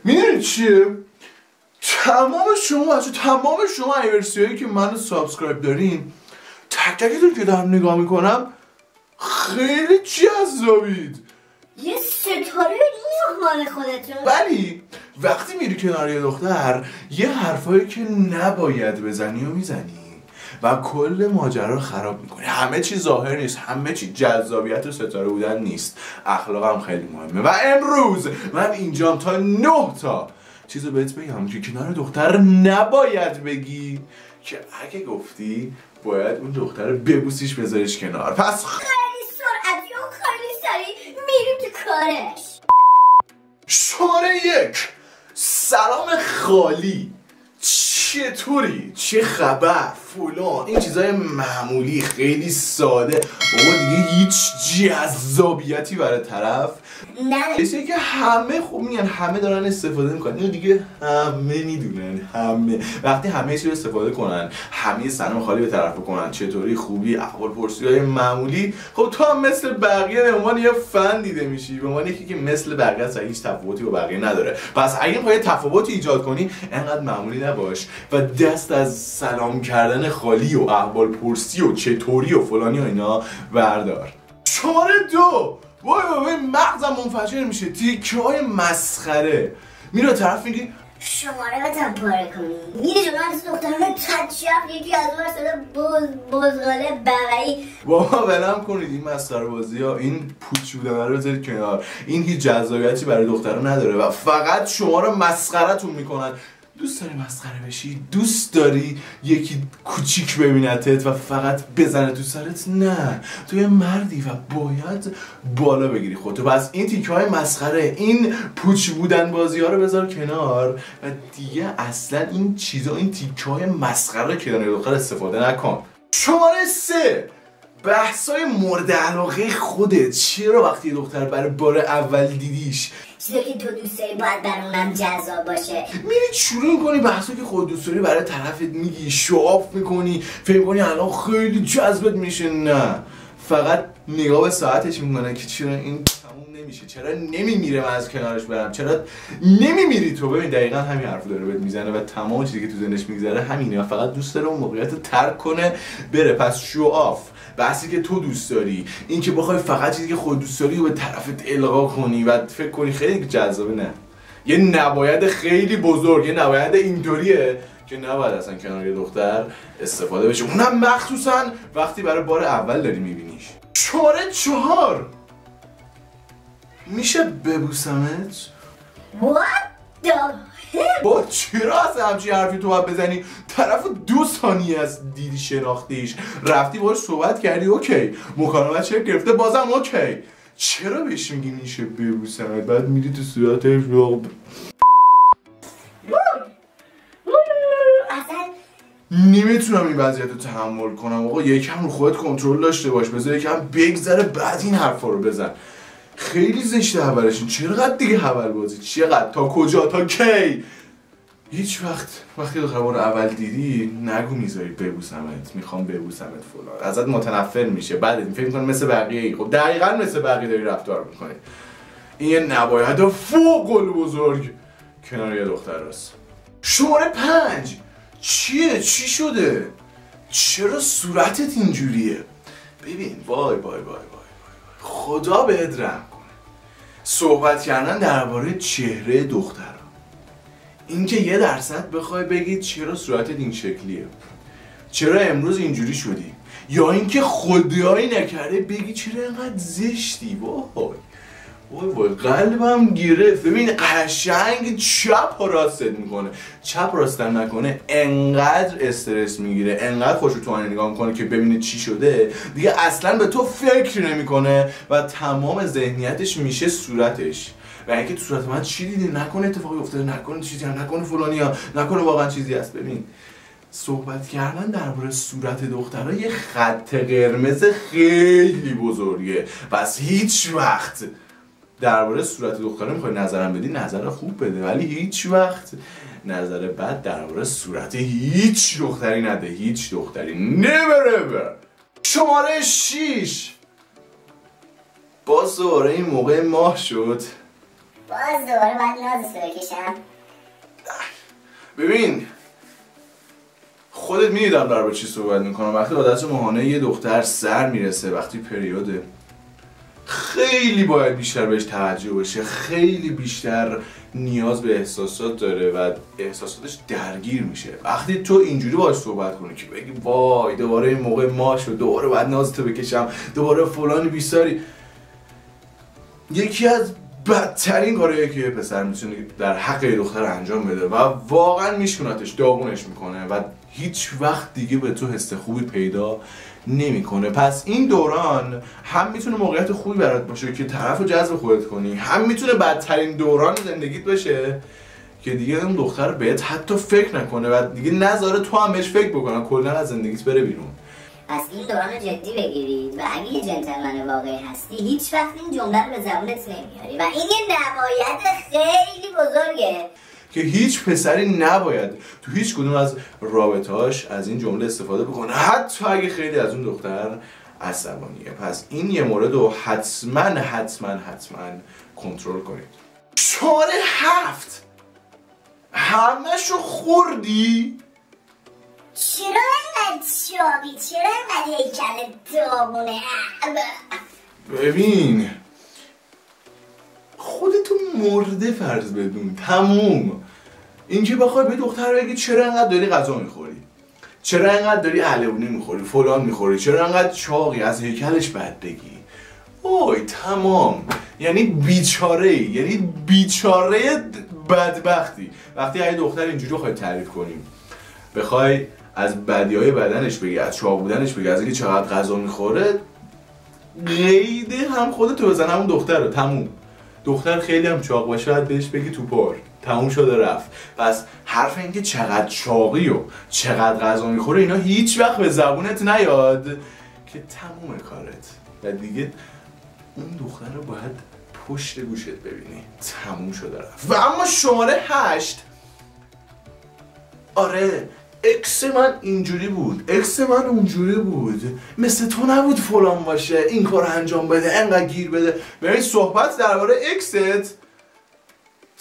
میدونی چیه؟ تمام شما ایورسیایی که منو سابسکرایب دارین، تک تکتون که دارم نگاه میکنم خیلی جذابید. یه ستاره این مال خودتون. ولی وقتی میری کنار یه دختر یه حرفایی که نباید بزنی و میزنی و کل ماجرا رو خراب میکنی. همه چی ظاهر نیست، همه چی جذابیت و ستاره بودن نیست، اخلاق هم خیلی مهمه. و امروز من اینجام تا 9 تا چیزو بهت بگم که کنار دختر نباید بگی، که اگه گفتی باید اون دختر رو ببوسیش بذاریش کنار. پس خیلی سرعتی و خیلی سریع میریم تو کارش. شماره 1. سلام خالی، چطوری؟ چه خبر؟ فلان، این چیزای معمولی خیلی ساده. بابا دیگه هیچ جذابیتی برای طرف نه کسی که همه خوب میگن، همه دارن استفاده میکنن، اینو دیگه همه میدونن. همه وقتی همه چیز رو استفاده کنن، همه سلام خالی به طرف کنن، چطوری، خوبی، احوال پرسی‌های معمولی، خب تو هم مثل بقیه به عنوان یه فن دیده میشی، به عنوان یکی که مثل بقیه است، هیچ تفاوتی با بقیه نداره. پس اگه میخوای تفاوتی ایجاد کنی انقدر معمولی نباش و دست از سلام کردن خالی و احوال پرسی و چطوری و فلانی و اینا بردار. شماره 2. وای مغزم منفجر میشه. تیکه های مسخره. میره طرف میگی شماره بتم پاره کنی. میره جمعه از دختران تچف یکی از اون ساده بزغاله بغایی. بابا ولم کنید این مسخره بازی ها، این پوچ بودن رو بذارید کنار. این هیچ جذابیتی برای دخترها نداره و فقط شما رو مسخره‌تون میکنن. دوست داری مسخره بشی؟ دوست داری یکی کوچیک ببینتت و فقط بزنه تو سرت؟ نه، تو یه مردی و باید بالا بگیری خودتو. پس این تیکه های مسخره، این پوچ بودن بازی ها رو بذار کنار و دیگه اصلا این چیزا، این تیکه های مسخره که داره دختر استفاده نکن. شماره 3. بحثای مورد علاقه خودت. چرا وقتی دختر برای بار اول دیدیش چیزی که تو دوست داری باید برامونم جذاب باشه، میری شروع میکنی بحثا که خود دوست داری برای طرفت میگی، شواف میکنی، فکر کنی الان خیلی جذبت میشه. نه، فقط نگاه به ساعتش میکنه که چرا این تموم نمیشه، چرا نمیمیره من از کنارش برم، چرا نمیمیری تو. ببین دقیقا همین حرفو داره بهت میزنه و تمام چیزی که تو ذهنش میگذره همینه و فقط دوست داره اون موقعیت رو ترک کنه بره. پس شواف، بحثی که تو دوست داری، این که بخوای فقط چیزی که خود دوست داری رو به طرفت القا کنی و فکر کنی خیلی جذابه، نه. یه نباید خیلی بزرگ، یه نباید اینطوریه که نباید اصلا کنار یه دختر استفاده بشه، اونم مخصوصا وقتی برای بار اول داری میبینیش. شماره 4. میشه ببوسمت؟ What the hell؟ با چرا اصلا همچین حرفی تو باید بزنی؟ طرف 2 ثانیه از دیدی شناختیش، رفتی باهاش صحبت کردی، اوکی، مکالمت شکل گرفته، بازم اوکی. چرا بهش میگی میشه ببوسمت؟ بعد میری تو صورتش نمیتونم این وضعیت رو تحمل کنم. آقا یکم رو خودت کنترل داشته باش، بذار یکم بگذره بعد این حرفا رو بزن. خیلی زشته اولشون. چقدر دیگه حول بازی؟ چقدر؟ تا کجا؟ تا کی؟ هیچ وقتی دختر بار اول دیدی نگو میذاری ببوسمت، میخوام ببوسمت فلان، ازت متنفر میشه، بعد فکر میکنه مثل بقیه ای. خب دقیقاً مثل بقیه داری رفتار میکنی. این یه نباید فوق البزرگ کنار یه دختر است. شماره 5. چیه؟ چی شده؟ چرا صورتت اینجوریه؟ ببین وای خدا بهت رحم کنه. صحبت کردن درباره چهره دخترها، اینکه 1% بخوای بگید چرا صورتت این شکلیه، چرا امروز اینجوری شدی، یا اینکه خدایی نکرده بگی چرا اینقدر زشتی. وای قلبم گرفت. ببین قشنگ چپ و راستت میکنه، چپ راستم نکنه انقدر استرس میگیره، انقدر خوشو تو آینه نگاه میکنه که ببینه چی شده، دیگه اصلا به تو فکر نمیکنه و تمام ذهنیتش میشه صورتش. و اینکه تو صورت من چی دیدی، نکنه اتفاقی افتاده، نکنه چیزی هم، نکنه فلانی ها، نکنه واقعا چیزی هست. ببین صحبت کردن درباره صورت دخترها یه خط قرمز خیلی بزرگه. پس هیچ وقت درباره صورت دختره میخوای نظرم بدی، نظر خوب بده، ولی هیچ وقت نظر بد درباره صورت هیچ دختری نده. هیچ دختری never ever. شماره 6. باز دوباره این موقع ماه شد. باز دوباره باید نازش رو بکشم. ببین خودت می‌دونی دارم در با چی صحبت میکنم. وقتی عادت ماهانه یه دختر سر میرسه، وقتی پریوده، خیلی باید بیشتر بهش توجه بشه، خیلی بیشتر نیاز به احساسات داره و احساساتش درگیر میشه. وقتی تو اینجوری باهاش صحبت کنی که بگی وای دوباره این موقع ما شد، دوباره باید نازتو بکشم، دوباره فلانی بیساری، یکی از بدترین کارهایی که یه پسر میتونه در حق یه دختر انجام بده و واقعا میشکنتش، داغونش میکنه و هیچ وقت دیگه به تو حس خوبی پیدا نمیکنه. پس این دوران هم میتونه موقعیت خوبی برات باشه که طرفو جذب خودت کنی، هم میتونه بدترین دوران زندگیت باشه که دیگه اون دختر بهت حتی فکر نکنه و دیگه نذاره تو هم بهش فکر بکنه، کلا از زندگیت بره بیرون. پس این دوران رو جدی بگیرید و اگه یه جنتلمن واقعی هستی هیچ وقت این جمله رو به زبونت نمیاری و این یه نبایت خیلی بزرگه که هیچ پسری نباید تو هیچ کدوم از رابطه‌هاش از این جمله استفاده بکنه، حتی اگه خیلی از اون دختر عصبانیه. پس این یه مورد رو حتما کنترل کنید. شماره 7 همه‌شو خوردی؟ چرا اینقدر چاقی؟ چرا اینقدر هیکل داغونه؟ ببین خودتو مرده فرض بدون، تموم. اینکه بخوای به دختر بگی چرا اینقدر داری غذا میخوری، چرا اینقدر داری علوونه میخوری، فلان میخوری، چرا اینقدر چاقی، از هیکلش بد بگی، اوی تمام. یعنی بیچاره بدبختی. وقتی یه دختر اینجوری بخوای تعریف کنیم، بخوای از بدیهای بدنش بگی، از چاق بودنش بگی، از اینکه چقدر غذا میخوره، قیده هم خودتو بزن همون دختر رو، تموم. دختر خیلی هم چاق باشه باید بهش بگی توپار، تموم شده رفت. پس حرف این که چقدر چاقی و چقدر غذا میخوره اینا هیچ وقت به زبونت نیاد که تموم کارت و دیگه اون دختر رو باید پشت گوشت ببینی، تموم شده رفت. و اما شماره 8، آره اکس من اینجوری بود، اکس من اونجوری بود، مثل تو نبود فلان باشه، این کار انجام بده، انقدر گیر بده. ببین صحبت درباره اکست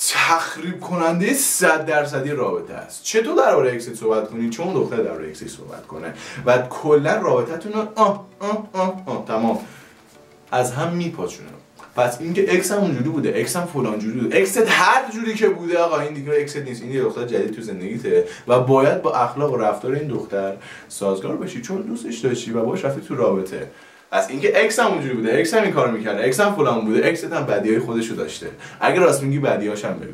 تخریب کننده 100% رابطه است. چطور درباره اکست صحبت کنی؟ چون دختر درباره اکست صحبت کنه و کلا رابطتون رو تمام از هم میپاچونه. پس اینکه اکس هم اونجوری بوده، اکس هم فلان جوری بوده، اکست هر جوری که بوده، آقا این دیگه اکست نیست، این یه دختر جدید تو زندگیته و باید با اخلاق و رفتار این دختر سازگار بشی چون دوستش داشتی و باهاش رفتی تو رابطه. پس اینکه اکس هم اونجوری بوده، اکس هم این کارو میکرده، اکس هم فلان بوده، اکست هم بدیهای خودشو داشته، اگه راست میگی بدیهاش هم بگو.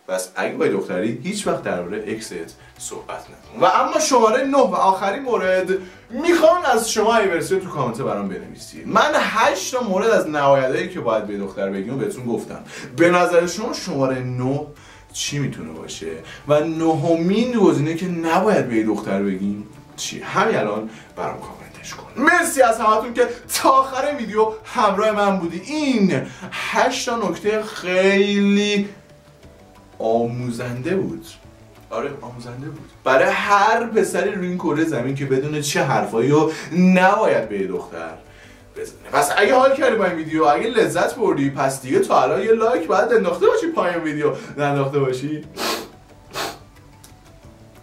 پس اگه با دختری هیچ وقت درباره اکست صحبت نکن. و اما شماره 9 و آخرین مورد، میخوام از شما ای ورسیو تو کامنت برام بنویسید. من 8 تا مورد از نبایدایی که باید به دختر بگیم بهتون گفتم. به نظر شما شماره 9 چی میتونه باشه؟ و نهمین گزینه که نباید به دختر بگیم چی؟ همین الان برام کامنتش کن. مرسی از همتون که تا آخر ویدیو همراه من بودی. این 8 تا نکته خیلی آموزنده بود. آره آموزنده بود برای هر پسری روی این کره زمین که بدونه چه حرفایی رو نباید به دختر بزنه. پس اگه حال کردی با این ویدیو، اگه لذت بردی، پس دیگه تا الان یه لایک باید انداخته باشی پایین ویدیو، انداخته باشی.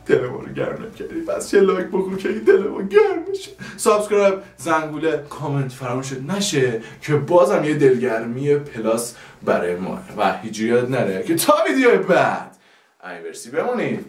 دل ما رو گرم نکردی، پس چه لایک بکن که این دل ما گرم بشه. سابسکرایب، زنگوله، کامنت فراموش نشه که بازم یه دلگرمی پلاس برای ما و هیچ یاد نره که تا ویدیو بعد ایورسی بمونید.